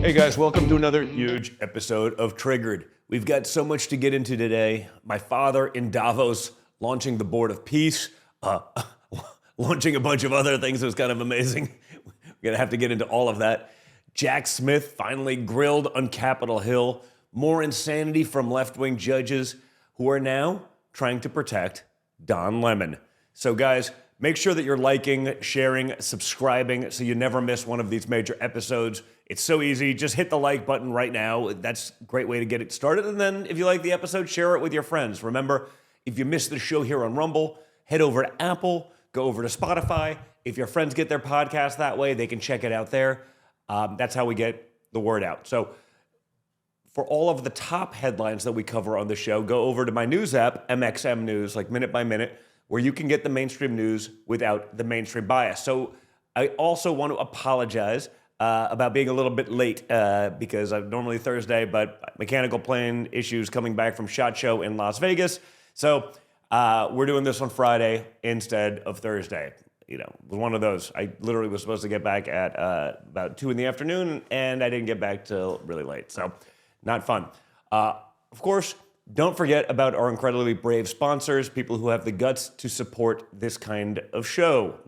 Hey guys, welcome to another huge episode of Triggered. We've got so much to get into today. My father in Davos launching the Board of Peace, launching a bunch of other things. It was kind of amazing. We're going to have to get into all of that. Jack Smith finally grilled on Capitol Hill. More insanity from left-wing judges who are now trying to protect Don Lemon. So guys, make sure that you're liking, sharing, subscribing so you never miss one of these major episodes. It's so easy. Just hit the like button right now. That's a great way to get it started. And then if you like the episode, share it with your friends. Remember, if you missed the show here on Rumble, head over to Apple, go over to Spotify. If your friends get their podcast that way, they can check it out there. That's how we get the word out. So for all of the top headlines that we cover on the show, go over to my news app, MXM News, like minute by minute, where you can get the mainstream news without the mainstream bias. So I also want to apologize about being a little bit late because I'm normally Thursday, but mechanical plane issues coming back from SHOT Show in Las Vegas. So we're doing this on Friday instead of Thursday. You know, it was one of those. I literally was supposed to get back at about 2 in the afternoon, and I didn't get back till really late. So not fun. Of course, don't forget about our incredibly brave sponsors, people who have the guts to support this kind of show.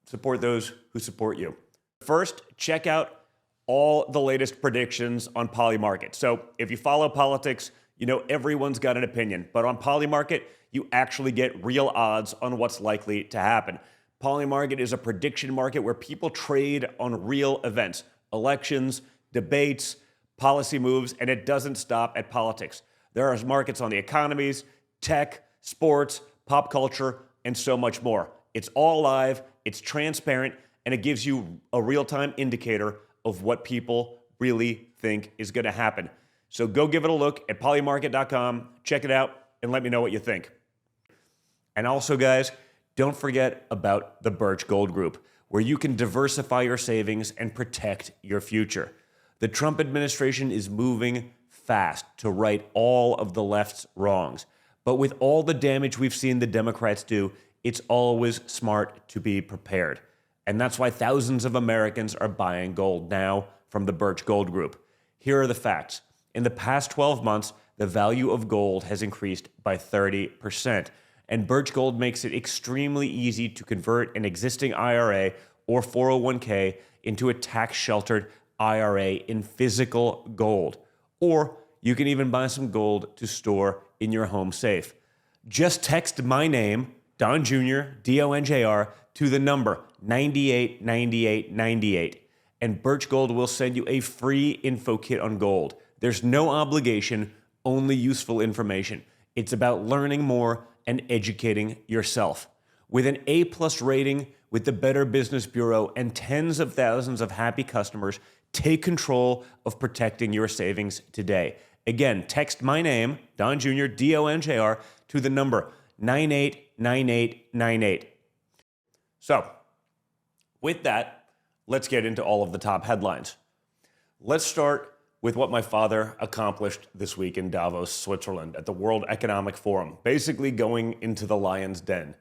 Support those who support you. First, check out all the latest predictions on Polymarket. So if you follow politics, you know everyone's got an opinion. But on Polymarket, you actually get real odds on what's likely to happen. Polymarket is a prediction market where people trade on real events, elections, debates, policy moves, and it doesn't stop at politics. There are markets on the economies, tech, sports, pop culture, and so much more. It's all live, it's transparent, and it gives you a real-time indicator of what people really think is going to happen. So go give it a look at polymarket.com, check it out, and let me know what you think. And also, guys, don't forget about the Birch Gold Group, where you can diversify your savings and protect your future. The Trump administration is moving fast to right all of the left's wrongs. But with all the damage we've seen the Democrats do, it's always smart to be prepared. And that's why thousands of Americans are buying gold now from the Birch Gold Group. Here are the facts. In the past 12 months, the value of gold has increased by 30%. And Birch Gold makes it extremely easy to convert an existing IRA or 401k into a tax-sheltered IRA in physical gold. Or you can even buy some gold to store in your home safe. Just text my name, Don Jr., DONJR, to the number 989898, and Birch Gold will send you a free info kit on gold. There's no obligation, only useful information. It's about learning more and educating yourself. With an A+ rating with the Better Business Bureau and tens of thousands of happy customers, take control of protecting your savings today. Again, text my name, Don Jr., DONJR, to the number 989898. So, with that, let's get into all of the top headlines. Let's start with what my father accomplished this week in Davos, Switzerland, at the World Economic Forum, basically going into the lion's den.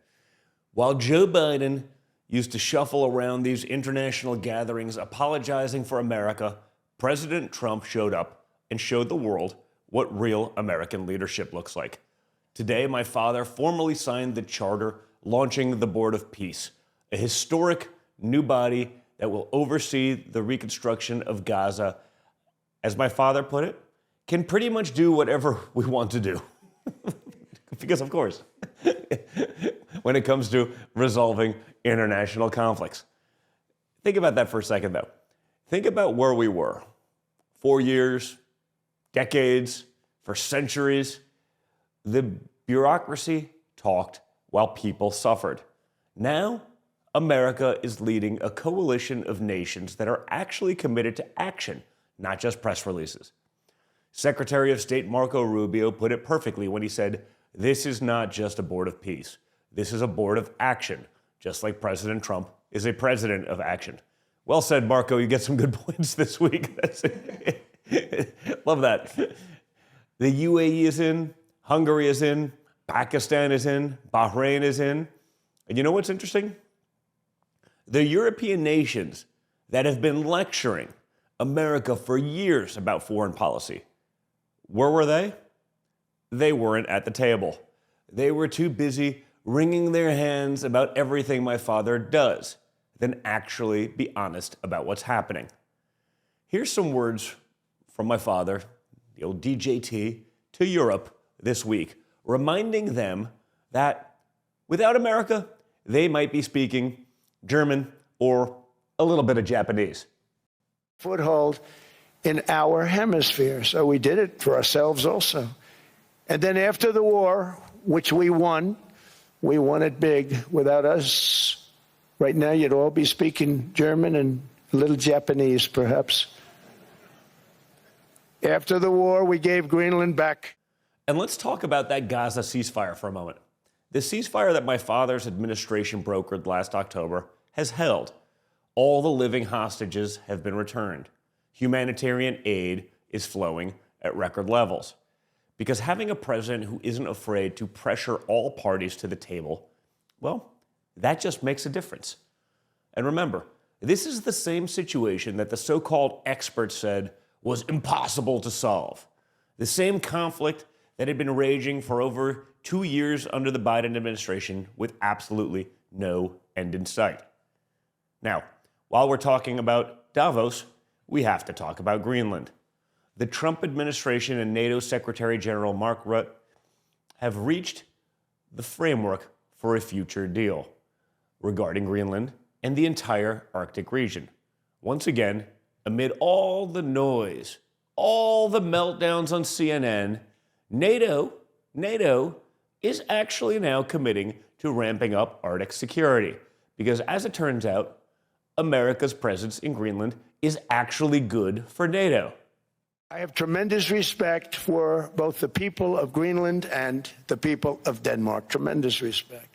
While Joe Biden used to shuffle around these international gatherings apologizing for America, President Trump showed up and showed the world what real American leadership looks like. Today, my father formally signed the charter launching the Board of Peace, a historic new body that will oversee the reconstruction of Gaza. As my father put it, can pretty much do whatever we want to do. Because, of course, when it comes to resolving international conflicts. Think about that for a second, though. Think about where we were. 4 years, decades, for centuries. The bureaucracy talked while people suffered. Now, America is leading a coalition of nations that are actually committed to action, not just press releases. Secretary of State Marco Rubio put it perfectly when he said, "This is not just a board of peace. This is a board of action, just like President Trump is a president of action." Well said, Marco. You get some good points this week. Love that. The UAE is in, Hungary is in, Pakistan is in, Bahrain is in. And you know what's interesting? The European nations that have been lecturing America for years about foreign policy. Where were they? They weren't at the table. They were too busy wringing their hands about everything my father does than actually be honest about what's happening. Here's some words from my father, the old DJT, to Europe this week, reminding them that without America, they might be speaking German or a little bit of Japanese. Foothold in our hemisphere, so we did it for ourselves also. And then after the war, which we won it big. Without us, right now you'd all be speaking German and a little Japanese, perhaps. After the war, we gave Greenland back. And let's talk about that Gaza ceasefire for a moment. The ceasefire that my father's administration brokered last October has held. All the living hostages have been returned. Humanitarian aid is flowing at record levels. Because having a president who isn't afraid to pressure all parties to the table, well, that just makes a difference. And remember, this is the same situation that the so-called experts said was impossible to solve. The same conflict that had been raging for over 2 years under the Biden administration with absolutely no end in sight. Now, while we're talking about Davos, we have to talk about Greenland. The Trump administration and NATO Secretary General Mark Rutte have reached the framework for a future deal regarding Greenland and the entire Arctic region. Once again, amid all the noise, all the meltdowns on CNN, NATO is actually now committing to ramping up Arctic security. Because as it turns out, America's presence in Greenland is actually good for NATO. I have tremendous respect for both the people of Greenland and the people of Denmark. Tremendous respect.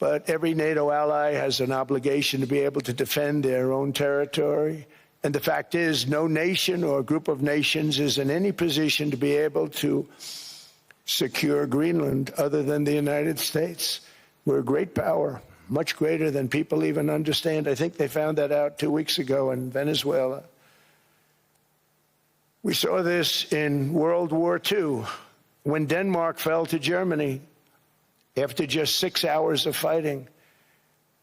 But every NATO ally has an obligation to be able to defend their own territory. And the fact is, no nation or group of nations is in any position to be able to secure Greenland other than the United States. We're a great power, much greater than people even understand. I think they found that out 2 weeks ago in Venezuela. We saw this in World War II, when Denmark fell to Germany after just 6 hours of fighting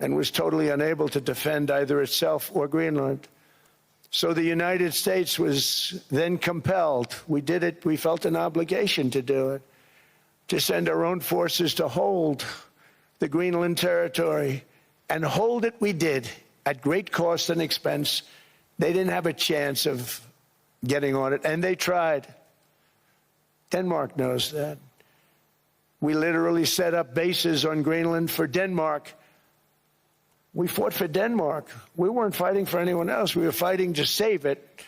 and was totally unable to defend either itself or Greenland. So the United States was then compelled, we did it, we felt an obligation to do it, to send our own forces to hold the Greenland territory. And hold it we did, at great cost and expense. They didn't have a chance of getting on it, and they tried. Denmark knows that. We literally set up bases on Greenland for Denmark. We fought for Denmark. We weren't fighting for anyone else. We were fighting to save it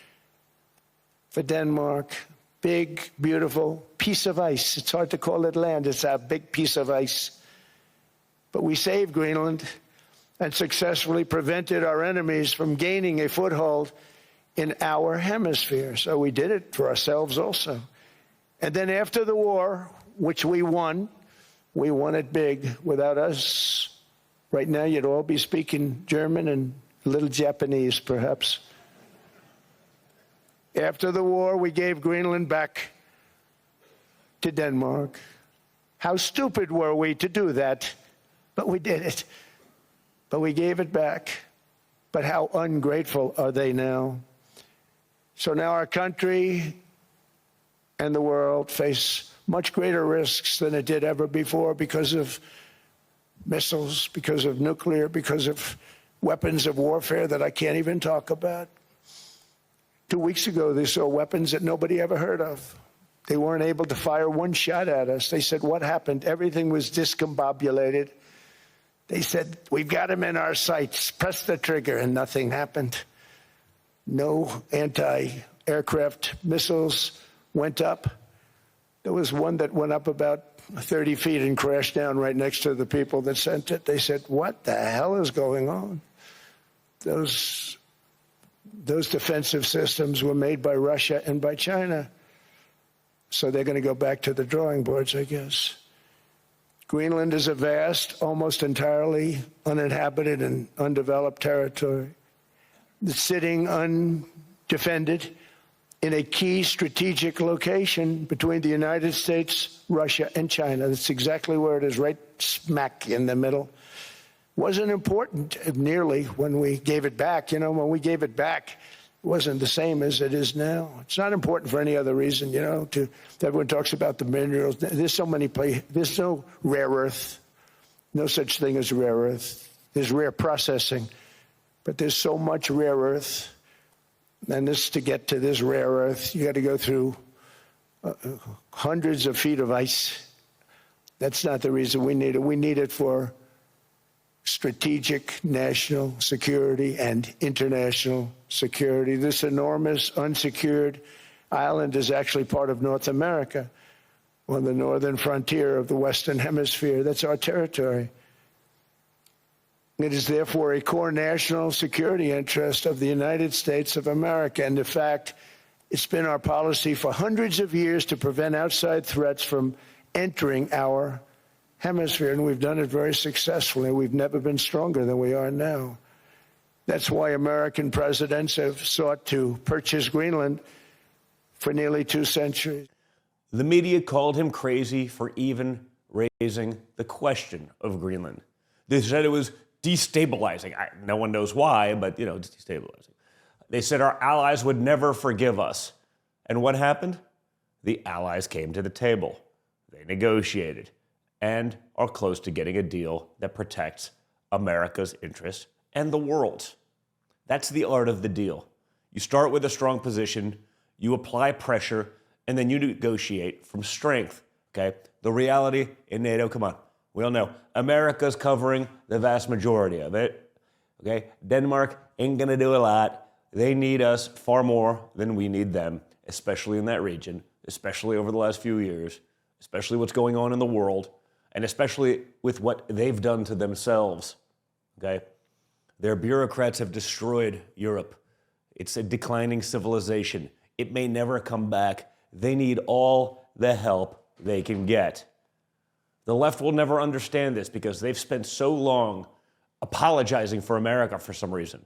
for Denmark. Big, beautiful piece of ice. It's hard to call it land. It's a big piece of ice. But we saved Greenland and successfully prevented our enemies from gaining a foothold in our hemisphere. So we did it for ourselves also. And then after the war, which we won it big. Without us, right now you'd all be speaking German and a little Japanese, perhaps. After the war, we gave Greenland back to Denmark. How stupid were we to do that? But we did it. But we gave it back. But how ungrateful are they now? So now our country and the world face much greater risks than it did ever before because of missiles, because of nuclear, because of weapons of warfare that I can't even talk about. 2 weeks ago, they saw weapons that nobody ever heard of. They weren't able to fire one shot at us. They said, what happened? Everything was discombobulated. They said, we've got them in our sights. Press the trigger, and nothing happened. No anti-aircraft missiles went up. There was one that went up about 30 feet and crashed down right next to the people that sent it. They said, what the hell is going on? Those defensive systems were made by Russia and by China. So they're going to go back to the drawing boards, I guess. Greenland is a vast, almost entirely uninhabited and undeveloped territory. It's sitting defended in a key strategic location between the United States, Russia, and China. That's exactly where it is, right smack in the middle. Wasn't important nearly when we gave it back. You know, when we gave it back, it wasn't the same as it is now. It's not important for any other reason, you know, everyone talks about the minerals. There's so many places. There's no rare earth, no such thing as rare earth. There's rare processing, but there's so much rare earth. And this, to get to this rare earth, you got to go through hundreds of feet of ice. That's not the reason we need it. We need it for strategic national security and international security. This enormous unsecured island is actually part of North America, on the northern frontier of the Western Hemisphere. That's our territory. It is therefore a core national security interest of the United States of America. And in fact, it's been our policy for hundreds of years to prevent outside threats from entering our hemisphere, and we've done it very successfully. We've never been stronger than we are now. That's why American presidents have sought to purchase Greenland for nearly 2 centuries. The media called him crazy for even raising the question of Greenland. They said it was destabilizing. No one knows why, but, you know, it's destabilizing. They said our allies would never forgive us. And what happened? The allies came to the table. They negotiated and are close to getting a deal that protects America's interests and the world's. That's the art of the deal. You start with a strong position, you apply pressure, and then you negotiate from strength, okay? The reality in NATO, come on, we all know, America's covering the vast majority of it, okay? Denmark ain't gonna do a lot. They need us far more than we need them, especially in that region, especially over the last few years, especially what's going on in the world, and especially with what they've done to themselves, okay? Their bureaucrats have destroyed Europe. It's a declining civilization. It may never come back. They need all the help they can get. The left will never understand this because they've spent so long apologizing for America for some reason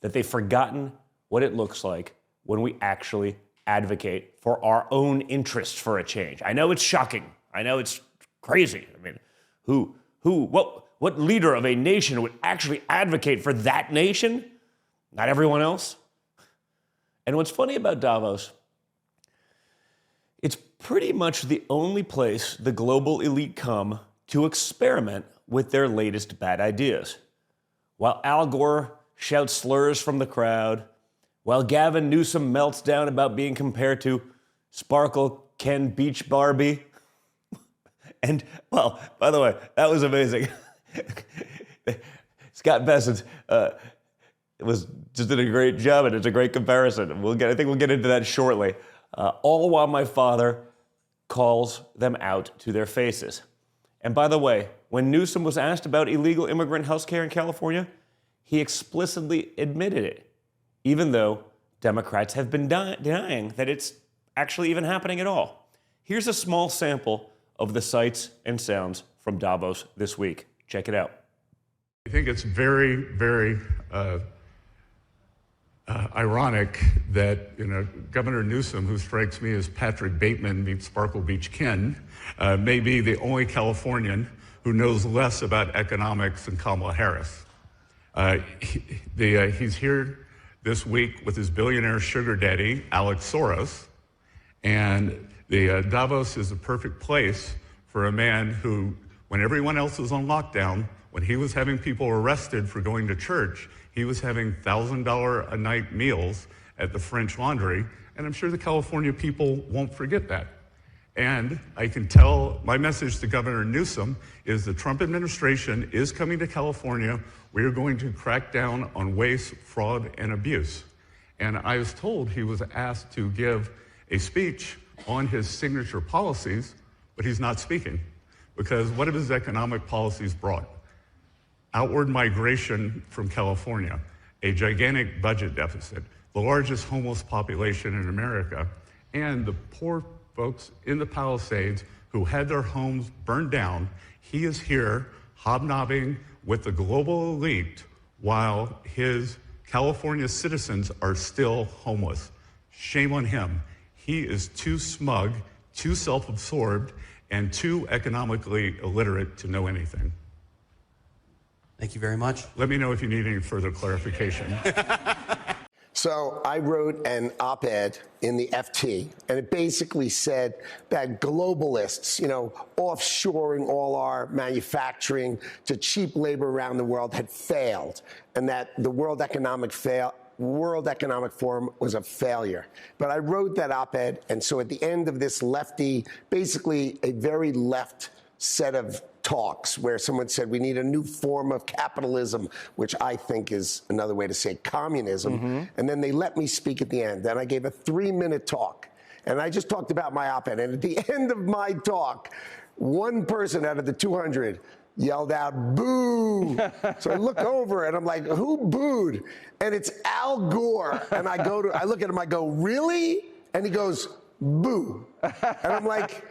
that they've forgotten what it looks like when we actually advocate for our own interests for a change. I know it's shocking. I know it's crazy. I mean, what leader of a nation would actually advocate for that nation? Not everyone else. And what's funny about Davos, it's pretty much the only place the global elite come to experiment with their latest bad ideas. While Al Gore shouts slurs from the crowd, while Gavin Newsom melts down about being compared to Sparkle Ken Beach Barbie. And, well, by the way, that was amazing. Scott Bessent just did a great job, and it's a great comparison. I think we'll get into that shortly. All while my father calls them out to their faces. And by the way, when Newsom was asked about illegal immigrant health care in California, he explicitly admitted it, even though Democrats have been denying that it's actually even happening at all. Here's a small sample of the sights and sounds from Davos this week. Check it out. I think it's very, very ironic that, Governor Newsom, who strikes me as Patrick Bateman meets Sparkle Beach Ken, may be the only Californian who knows less about economics than Kamala Harris. He's here this week with his billionaire sugar daddy, Alex Soros, and Davos is a perfect place for a man who, when everyone else was on lockdown, when he was having people arrested for going to church, he was having $1,000 a night meals at the French Laundry, and I'm sure the California people won't forget that. And I can tell my message to Governor Newsom is the Trump administration is coming to California. We are going to crack down on waste, fraud, and abuse. And I was told he was asked to give a speech on his signature policies, but he's not speaking because what have his economic policies brought? Outward migration from California, a gigantic budget deficit, the largest homeless population in America, and the poor folks in the Palisades who had their homes burned down. He is here hobnobbing with the global elite while his California citizens are still homeless. Shame on him. He is too smug, too self-absorbed, and too economically illiterate to know anything. Thank you very much. Let me know if you need any further clarification. So I wrote an op-ed in the FT, and it basically said that globalists, offshoring all our manufacturing to cheap labor around the world had failed, and that the World Economic Forum was a failure. But I wrote that op-ed, and so at the end of this lefty, basically a very left set of talks where someone said we need a new form of capitalism, which I think is another way to say communism. And then they let me speak at the end. And I gave a 3-minute talk. And I just talked about my op-ed. And at the end of my talk, one person out of the 200 yelled out, "Boo!" So I look over and I'm like, who booed? And it's Al Gore. And I look at him, I go, "Really?" And he goes, "Boo." And I'm like,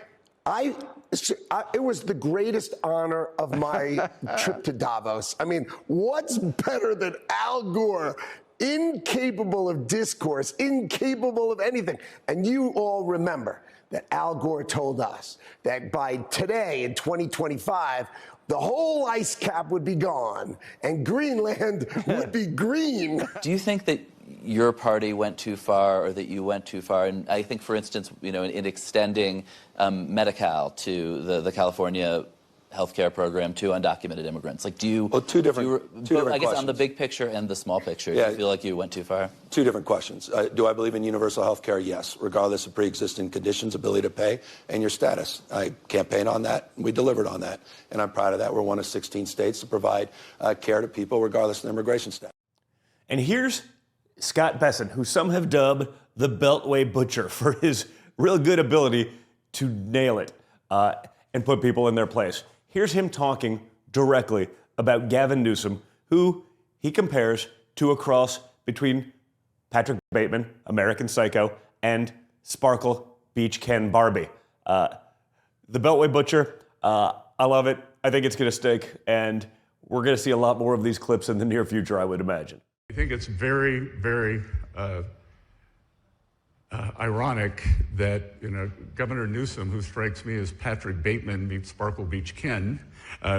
it was the greatest honor of my trip to Davos. I mean, what's better than Al Gore, incapable of discourse, incapable of anything? And you all remember that Al Gore told us that by today, in 2025, the whole ice cap would be gone and Greenland would be green. Do you think that your party went too far, or that you went too far? And I think, for instance, in extending Medi-Cal to the California healthcare program to undocumented immigrants. Like, do you? Well, two different I guess questions. on the big picture and the small picture, Yeah. do you feel like you went too far? Two different questions. Do I believe in universal health care? Yes, regardless of pre-existing conditions, ability to pay, and your status. I campaigned on that. We delivered on that. And I'm proud of that. We're one of 16 states to provide care to people regardless of their immigration status. And here's Scott Besson, who some have dubbed the Beltway Butcher for his real good ability to nail it and put people in their place. Here's him talking directly about Gavin Newsom, who he compares to a cross between Patrick Bateman, American Psycho, and Sparkle Beach Ken Barbie. The Beltway Butcher, I love it. I think it's going to stick, and we're going to see a lot more of these clips in the near future, I would imagine. I think it's very, very ironic that Governor Newsom, who strikes me as Patrick Bateman meets Sparkle Beach Ken,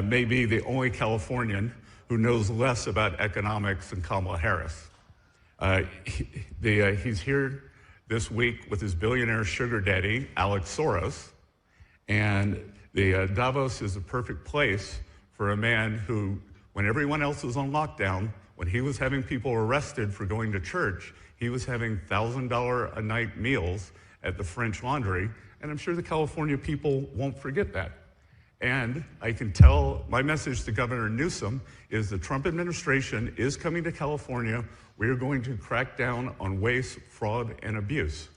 may be the only Californian who knows less about economics than Kamala Harris. He's here this week with his billionaire sugar daddy, Alex Soros, and Davos is the perfect place for a man who, when everyone else was on lockdown, when he was having people arrested for going to church, he was having $1,000 a night meals at the French Laundry, and I'm sure the California people won't forget that. And I can tell my message to Governor Newsom is the Trump administration is coming to California. We are going to crack down on waste, fraud, and abuse.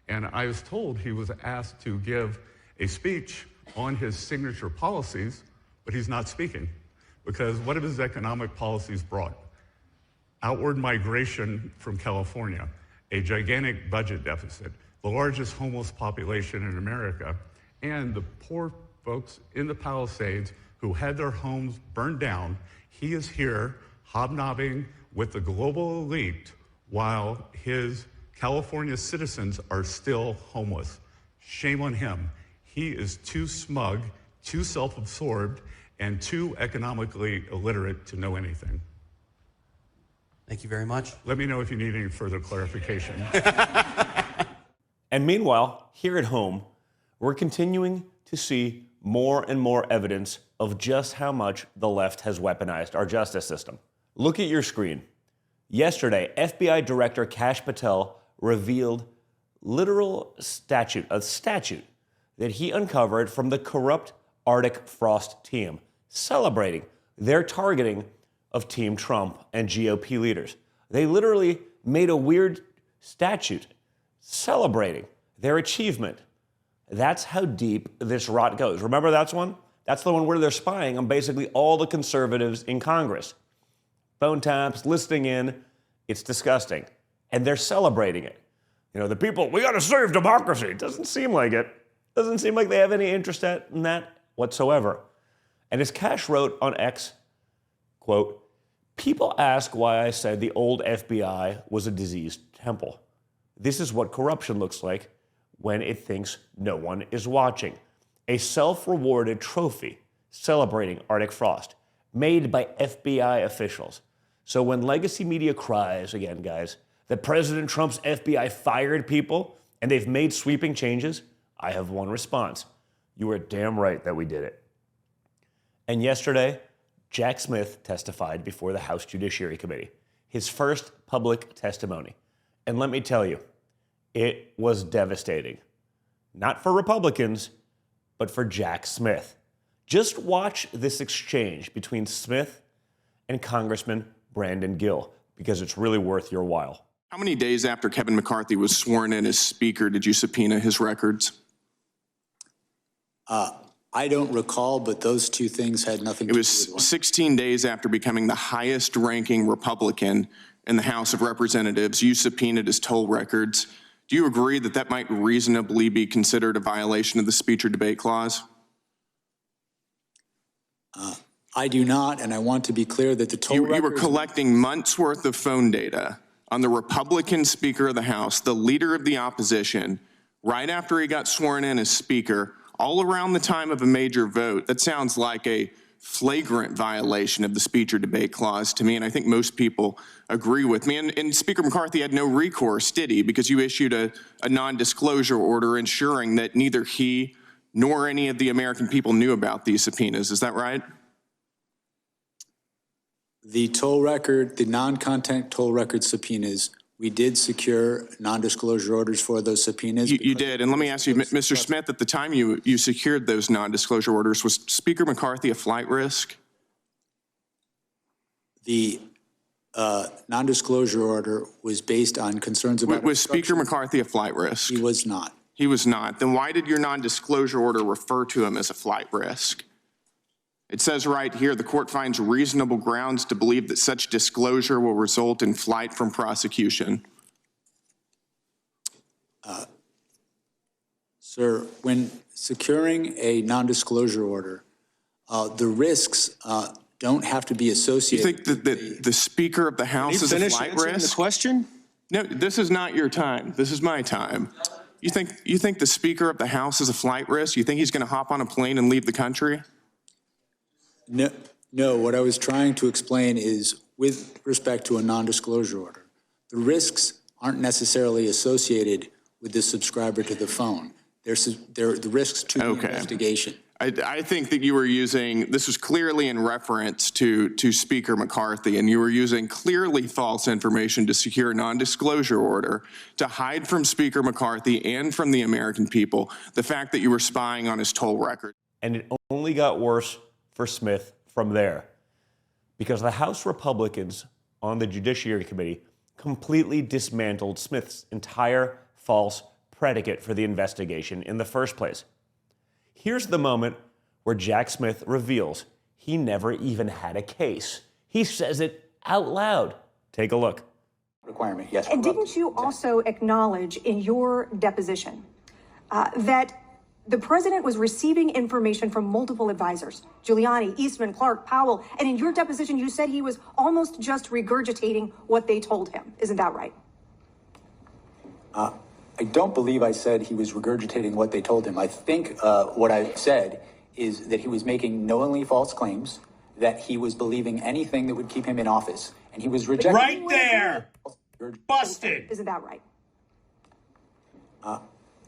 And I was told he was asked to give a speech on his signature policies, but he's not speaking, because what have his economic policies brought? Outward migration from California, a gigantic budget deficit, the largest homeless population in America, and the poor folks in the Palisades who had their homes burned down. He is here hobnobbing with the global elite while his California citizens are still homeless. Shame on him. He is too smug, too self-absorbed, and too economically illiterate to know anything. Thank you very much. Let me know if you need any further clarification. And meanwhile, here at home, we're continuing to see more and more evidence of just how much the left has weaponized our justice system. Look at your screen. Yesterday, FBI Director Kash Patel revealed a statute that he uncovered from the corrupt Arctic Frost team, celebrating their targeting of Team Trump and GOP leaders. They literally made a weird statute celebrating their achievement. That's how deep this rot goes. Remember that's one? That's the one where they're spying on basically all the conservatives in Congress. Phone taps, listening in. It's disgusting. And they're celebrating it. The people, we got to save democracy. It doesn't seem like it. Doesn't seem like they have any interest in that whatsoever. And as Kash wrote on X, quote, People ask why I said the old FBI was a diseased temple. This is what corruption looks like when it thinks no one is watching. A self-rewarded trophy celebrating Arctic frost made by FBI officials. So when legacy media cries, again, guys, that President Trump's FBI fired people and they've made sweeping changes, I have one response. You were damn right that we did it. And yesterday, Jack Smith testified before the House Judiciary Committee, his first public testimony. And let me tell you, it was devastating. Not for Republicans, but for Jack Smith. Just watch this exchange between Smith and Congressman Brandon Gill, because it's really worth your while. How many days after Kevin McCarthy was sworn in as Speaker did you subpoena his records? I don't recall, but those two things had nothing to do with one. It was 16 days after becoming the highest-ranking Republican in the House of Representatives. You subpoenaed his toll records. Do you agree that that might reasonably be considered a violation of the speech or debate clause? I do not, and I want to be clear that the toll records... You were collecting months' worth of phone data on the Republican Speaker of the House, the leader of the opposition, right after he got sworn in as Speaker, all around the time of a major vote. That sounds like a flagrant violation of the speech or debate clause to me, and I think most people agree with me. And Speaker McCarthy had no recourse, did he? Because you issued a non-disclosure order ensuring that neither he nor any of the American people knew about these subpoenas. Is that right? The toll record, the non-content toll record subpoenas, we did secure non-disclosure orders for those subpoenas. You did, and let me ask you, Mr. Smith, at the time you secured those non-disclosure orders, was Speaker McCarthy a flight risk? The non-disclosure order was based on concerns about... Was Speaker McCarthy a flight risk? He was not. He was not. Then why did your non-disclosure order refer to him as a flight risk? It says right here, the court finds reasonable grounds to believe that such disclosure will result in flight from prosecution. Sir, when securing a non-disclosure order, the risks don't have to be associated... You think that the Speaker of the House is a flight risk? The question? No, this is not your time. This is my time. You think the Speaker of the House is a flight risk? You think he's going to hop on a plane and leave the country? No, what I was trying to explain is with respect to a non-disclosure order, the risks aren't necessarily associated with the subscriber to the phone. They're the risks to the investigation. I think that you were using, this was clearly in reference to Speaker McCarthy, and you were using clearly false information to secure a non-disclosure order to hide from Speaker McCarthy and from the American people the fact that you were spying on his toll record. And it only got worse for Smith from there, because the House Republicans on the Judiciary Committee completely dismantled Smith's entire false predicate for the investigation in the first place. Here's the moment where Jack Smith reveals he never even had a case. He says it out loud. Take a look. Requirement, yes. And didn't you also acknowledge in your deposition that the president was receiving information from multiple advisors, Giuliani, Eastman, Clark, Powell, and in your deposition you said he was almost just regurgitating what they told him. Isn't that right? I don't believe I said he was regurgitating what they told him. I think what I said is that he was making knowingly false claims, that he was believing anything that would keep him in office, and he was rejecting... Right there! Busted! Isn't that right?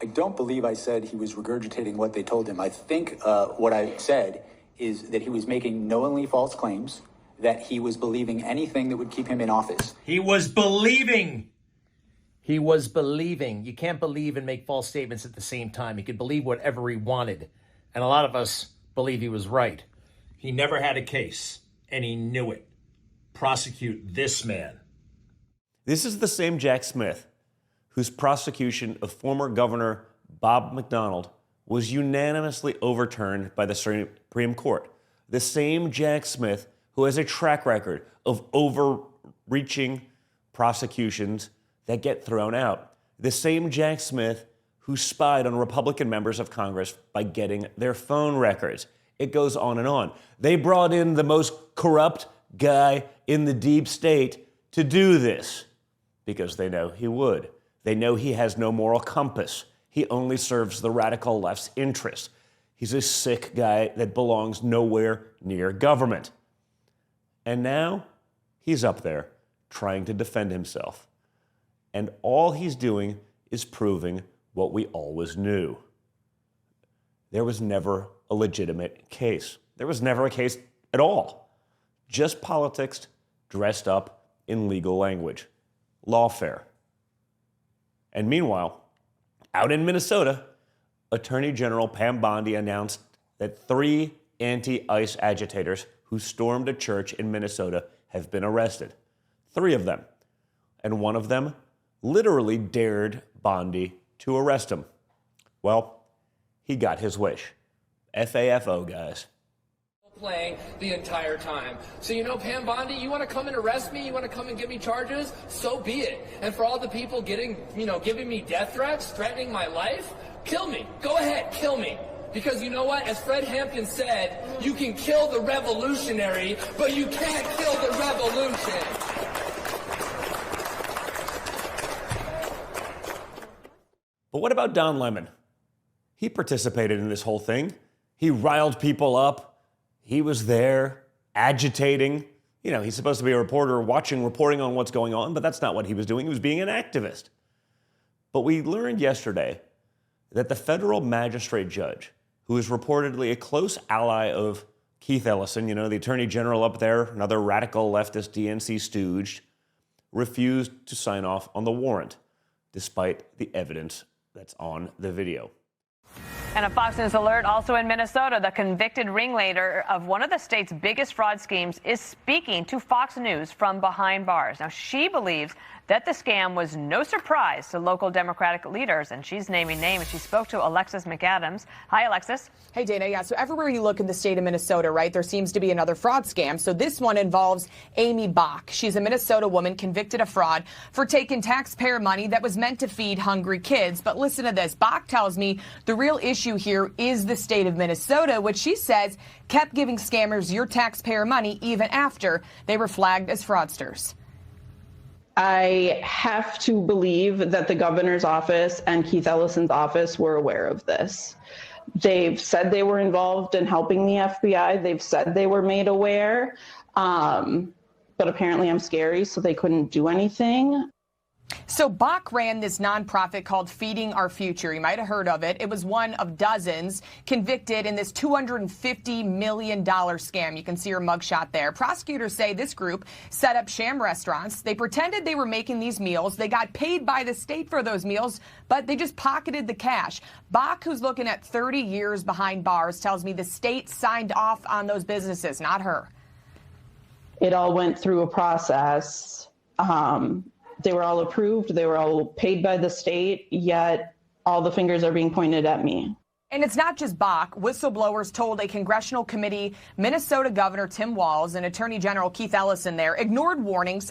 I don't believe I said he was regurgitating what they told him. I think what I said is that he was making knowingly false claims, that he was believing anything that would keep him in office. He was believing. He was believing. You can't believe and make false statements at the same time. He could believe whatever he wanted. And a lot of us believe he was right. He never had a case, and he knew it. Prosecute this man. This is the same Jack Smith whose prosecution of former Governor Bob McDonnell was unanimously overturned by the Supreme Court. The same Jack Smith who has a track record of overreaching prosecutions that get thrown out. The same Jack Smith who spied on Republican members of Congress by getting their phone records. It goes on and on. They brought in the most corrupt guy in the deep state to do this because they know he would. They know he has no moral compass. He only serves the radical left's interests. He's a sick guy that belongs nowhere near government. And now he's up there trying to defend himself. And all he's doing is proving what we always knew. There was never a legitimate case. There was never a case at all. Just politics dressed up in legal language. Lawfare. And meanwhile, out in Minnesota, Attorney General Pam Bondi announced that 3 anti-ICE agitators who stormed a church in Minnesota have been arrested. 3 of them. And one of them literally dared Bondi to arrest him. Well, he got his wish. FAFO, guys. Playing the entire time. So, Pam Bondi, you want to come and arrest me? You want to come and give me charges? So be it. And for all the people giving me death threats, threatening my life, kill me. Go ahead, kill me. Because you know what? As Fred Hampton said, you can kill the revolutionary, but you can't kill the revolution. But what about Don Lemon? He participated in this whole thing. He riled people up. He was there agitating. He's supposed to be a reporter reporting on what's going on, but that's not what he was doing. He was being an activist. But we learned yesterday that the federal magistrate judge, who is reportedly a close ally of Keith Ellison, the attorney general up there, another radical leftist DNC stooge, refused to sign off on the warrant, despite the evidence that's on the video. And a Fox News alert also in Minnesota, the convicted ringleader of one of the state's biggest fraud schemes is speaking to Fox News from behind bars. Now, she believes that the scam was no surprise to local Democratic leaders, and she's naming names. She spoke to Alexis McAdams. Hi, Alexis. Hey, Dana. Yeah, so everywhere you look in the state of Minnesota, right, there seems to be another fraud scam. So this one involves Amy Bach. She's a Minnesota woman convicted of fraud for taking taxpayer money that was meant to feed hungry kids. But listen to this. Bach tells me the real issue here is the state of Minnesota, which she says kept giving scammers your taxpayer money even after they were flagged as fraudsters. I have to believe that the governor's office and Keith Ellison's office were aware of this. They've said they were involved in helping the FBI. They've said they were made aware, but apparently I'm scary, so they couldn't do anything. So Bach ran this nonprofit called Feeding Our Future. You might have heard of it. It was one of dozens convicted in this $250 million scam. You can see her mugshot there. Prosecutors say this group set up sham restaurants. They pretended they were making these meals. They got paid by the state for those meals, but they just pocketed the cash. Bach, who's looking at 30 years behind bars, tells me the state signed off on those businesses, not her. It all went through a process. They were all approved. They were all paid by the state, yet all the fingers are being pointed at me. And it's not just Bach. Whistleblowers told a congressional committee Minnesota Governor Tim Walz and Attorney General Keith Ellison there ignored warnings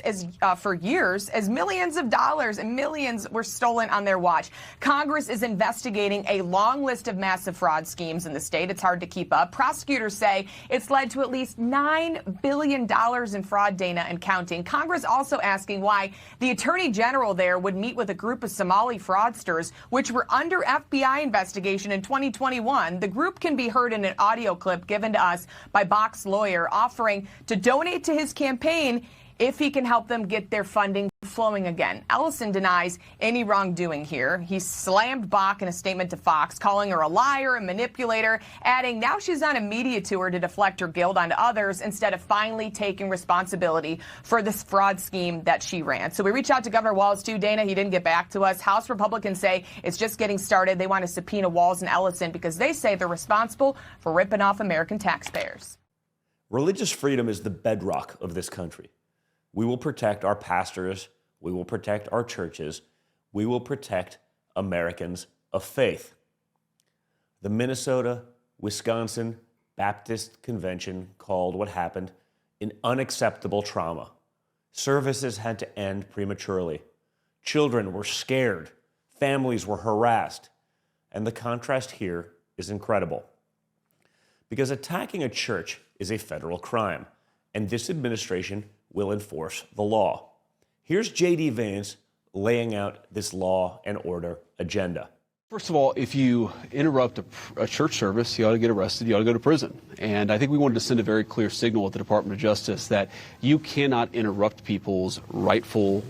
for years as millions of dollars and millions were stolen on their watch. Congress is investigating a long list of massive fraud schemes in the state. It's hard to keep up. Prosecutors say it's led to at least $9 billion in fraud, Dana, and counting. Congress also asking why the Attorney General there would meet with a group of Somali fraudsters, which were under FBI investigation in 2021. The group can be heard in an audio clip given to us by Bach's lawyer offering to donate to his campaign if he can help them get their funding flowing again. Ellison denies any wrongdoing here. He slammed Bach in a statement to Fox, calling her a liar, a manipulator, adding now she's on a media tour to deflect her guilt onto others instead of finally taking responsibility for this fraud scheme that she ran. So we reached out to Governor Walz too, Dana. He didn't get back to us. House Republicans say it's just getting started. They want to subpoena Walz and Ellison because they say they're responsible for ripping off American taxpayers. Religious freedom is the bedrock of this country. We will protect our pastors. We will protect our churches. We will protect Americans of faith. The Minnesota, Wisconsin Baptist Convention called what happened an unacceptable trauma. Services had to end prematurely. Children were scared. Families were harassed. And the contrast here is incredible. Because attacking a church is a federal crime. and this administration will enforce the law. Here's J.D. Vance laying out this law and order agenda. First of all, if you interrupt a church service, you ought to get arrested, you ought to go to prison. And I think we wanted to send a very clear signal at the Department of Justice that you cannot interrupt people's rightful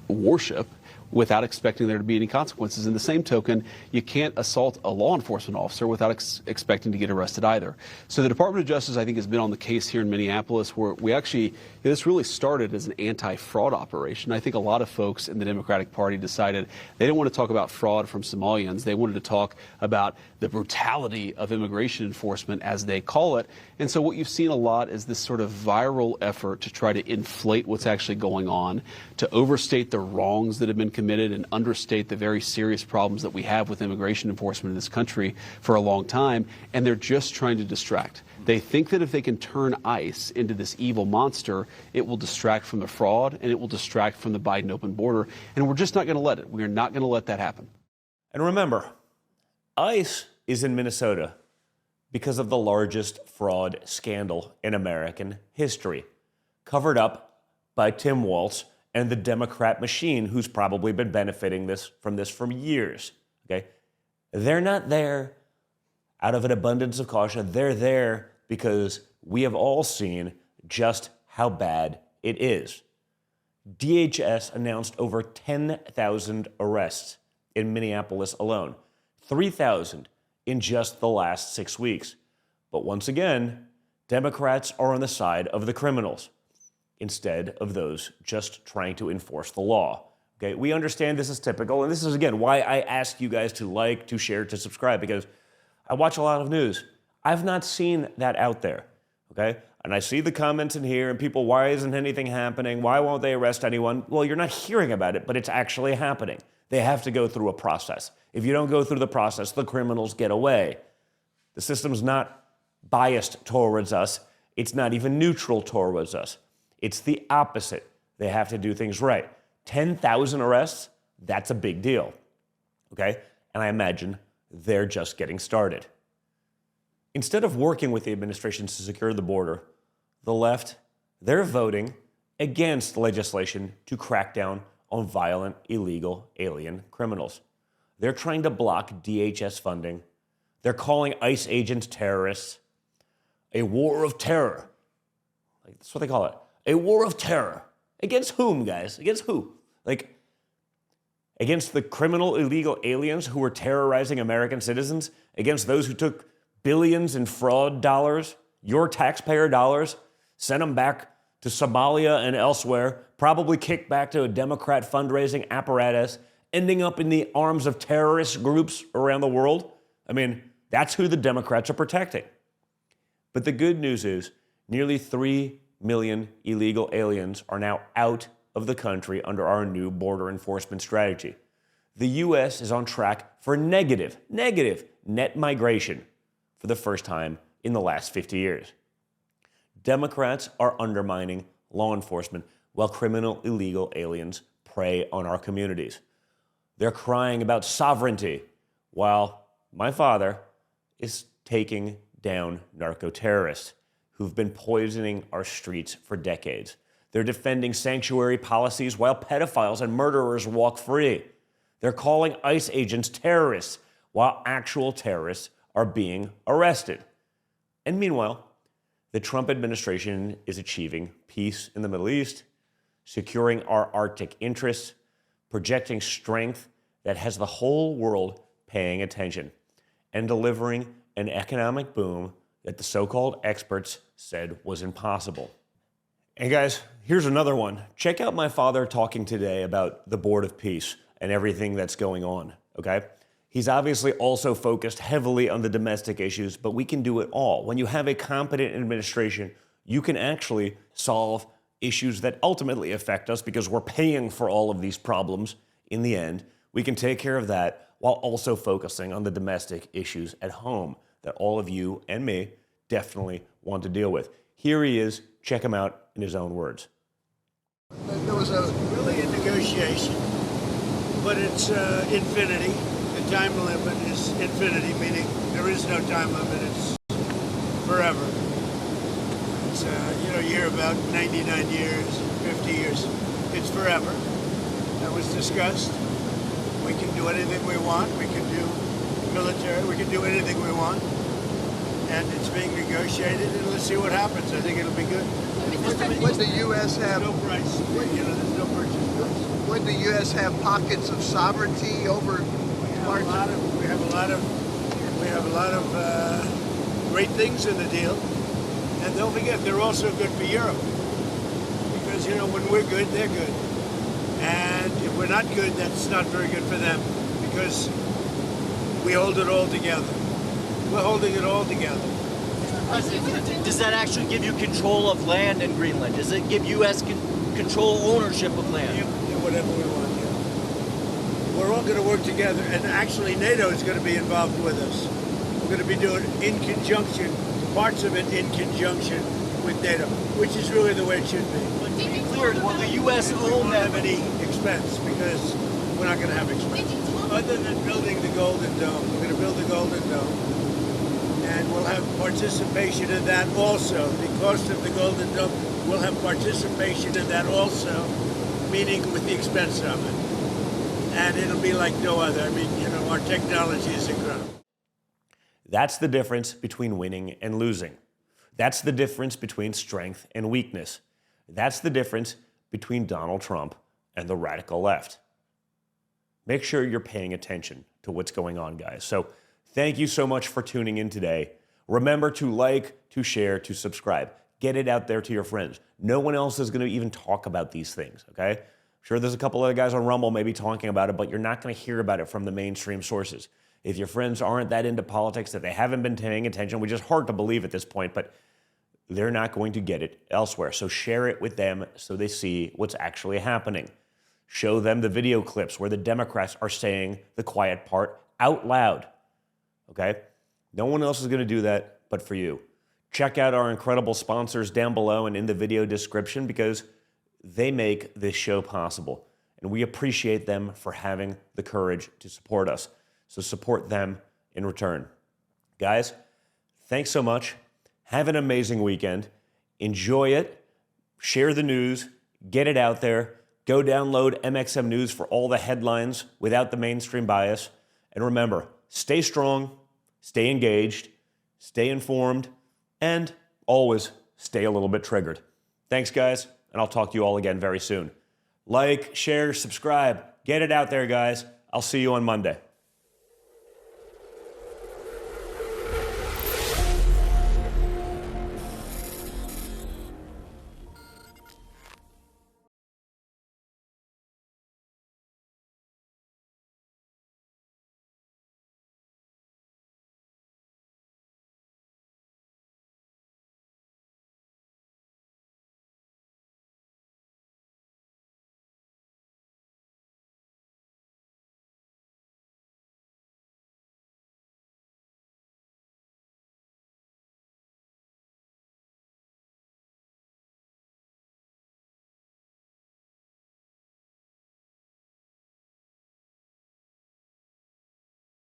worship without expecting there to be any consequences. In the same token, you can't assault a law enforcement officer without expecting to get arrested either. So the Department of Justice, I think, has been on the case here in Minneapolis where we actually, this really started as an anti-fraud operation. I think a lot of folks in the Democratic Party decided they didn't want to talk about fraud from Somalians. They wanted to talk about the brutality of immigration enforcement, as they call it. And so what you've seen a lot is this sort of viral effort to try to inflate what's actually going on, to overstate the wrongs that have been committed and understate the very serious problems that we have with immigration enforcement in this country for a long time. And they're just trying to distract. They think that if they can turn ICE into this evil monster, it will distract from the fraud and it will distract from the Biden open border. And we're just not going to let it. We are not going to let that happen. And remember, ICE is in Minnesota because of the largest fraud scandal in American history, covered up by Tim Walz and the Democrat machine, who's probably been benefiting from this for years. Okay, they're not there out of an abundance of caution. They're there because we have all seen just how bad it is. DHS announced over 10,000 arrests in Minneapolis alone, 3,000 in just the last 6 weeks. But once again, Democrats are on the side of the criminals instead of those just trying to enforce the law. Okay, we understand this is typical, and this is, again, why I ask you guys to like, to share, to subscribe, because I watch a lot of news. I've not seen that out there, okay? And I see the comments in here, and people, why isn't anything happening? Why won't they arrest anyone? Well, you're not hearing about it, but it's actually happening. They have to go through a process. If you don't go through the process, the criminals get away. The system's not biased towards us. It's not even neutral towards us. It's the opposite. They have to do things right. 10,000 arrests, that's a big deal, okay? And I imagine they're just getting started. Instead of working with the administration to secure the border, the left, they're voting against legislation to crack down on violent, illegal alien criminals. They're trying to block DHS funding. They're calling ICE agents terrorists. A war of terror. That's what they call it. A war of terror. Against whom, guys? Against who? Like, against the criminal illegal aliens who were terrorizing American citizens? Against those who took billions in fraud dollars, your taxpayer dollars, sent them back to Somalia and elsewhere, probably kicked back to a Democrat fundraising apparatus, ending up in the arms of terrorist groups around the world? I mean, that's who the Democrats are protecting. But the good news is nearly 3 million illegal aliens are now out of the country under our new border enforcement strategy. The U.S. is on track for negative net migration for the first time in the last 50 years. Democrats are undermining law enforcement while criminal illegal aliens prey on our communities. They're crying about sovereignty while my father is taking down narco-terrorists who've been poisoning our streets for decades. They're defending sanctuary policies while pedophiles and murderers walk free. They're calling ICE agents terrorists while actual terrorists are being arrested. And meanwhile, the Trump administration is achieving peace in the Middle East, securing our Arctic interests, projecting strength that has the whole world paying attention, and delivering an economic boom that the so-called experts said was impossible. And guys, here's another one. Check out my father talking today about the Board of Peace and everything that's going on, okay? He's obviously also focused heavily on the domestic issues, but we can do it all. When you have a competent administration, you can actually solve issues that ultimately affect us because we're paying for all of these problems in the end. We can take care of that while also focusing on the domestic issues at home that all of you and me definitely want to deal with. Here he is. Check him out in his own words. There was really a negotiation, but it's infinity. The time limit is infinity, meaning there is no time limit. It's forever. It's You hear about 99 years, 50 years. It's forever. That was discussed. We can do anything we want. We can do military. We can do anything we want. And it's being negotiated, and let's see what happens. I think it'll be good. Would the U.S. have no price? There's no purchase price. Would the U.S. have pockets of sovereignty over parts? We have a lot of great things in the deal, and don't forget they're also good for Europe because when we're good, they're good, and if we're not good, that's not very good for them because we hold it all together. We're holding it all together. Does that actually give you control of land in Greenland? Does it give U.S. control ownership of land? Do whatever we want. We're all going to work together, and actually NATO is going to be involved with us. We're going to be doing in conjunction, parts of it in conjunction with NATO, which is really the way it should be. But to be clear, will the U.S. own that? Have any expense because we're not going to have expense. Other than building the Golden Dome, we're going to build the Golden Dome, and we'll have participation in that also. The cost of the Golden Dome, we'll have participation in that also, meaning with the expense of it. And it'll be like no other. I mean, our technology is incredible. That's the difference between winning and losing. That's the difference between strength and weakness. That's the difference between Donald Trump and the radical left. Make sure you're paying attention to what's going on, guys. So thank you so much for tuning in today. Remember to like, to share, to subscribe. Get it out there to your friends. No one else is going to even talk about these things, okay? Sure, there's a couple other guys on Rumble maybe talking about it, but you're not going to hear about it from the mainstream sources. If your friends aren't that into politics, that they haven't been paying attention, which is hard to believe at this point, but they're not going to get it elsewhere. So share it with them so they see what's actually happening. Show them the video clips where the Democrats are saying the quiet part out loud, okay? No one else is going to do that but for you. Check out our incredible sponsors down below and in the video description because they make this show possible, and we appreciate them for having the courage to support us. So support them in return. Guys, thanks so much. Have an amazing weekend. Enjoy it. Share the news. Get it out there. Go download MXM News for all the headlines without the mainstream bias. And remember, stay strong, stay engaged, stay informed, and always stay a little bit triggered. Thanks, guys, and I'll talk to you all again very soon. Like, share, subscribe. Get it out there, guys. I'll see you on Monday.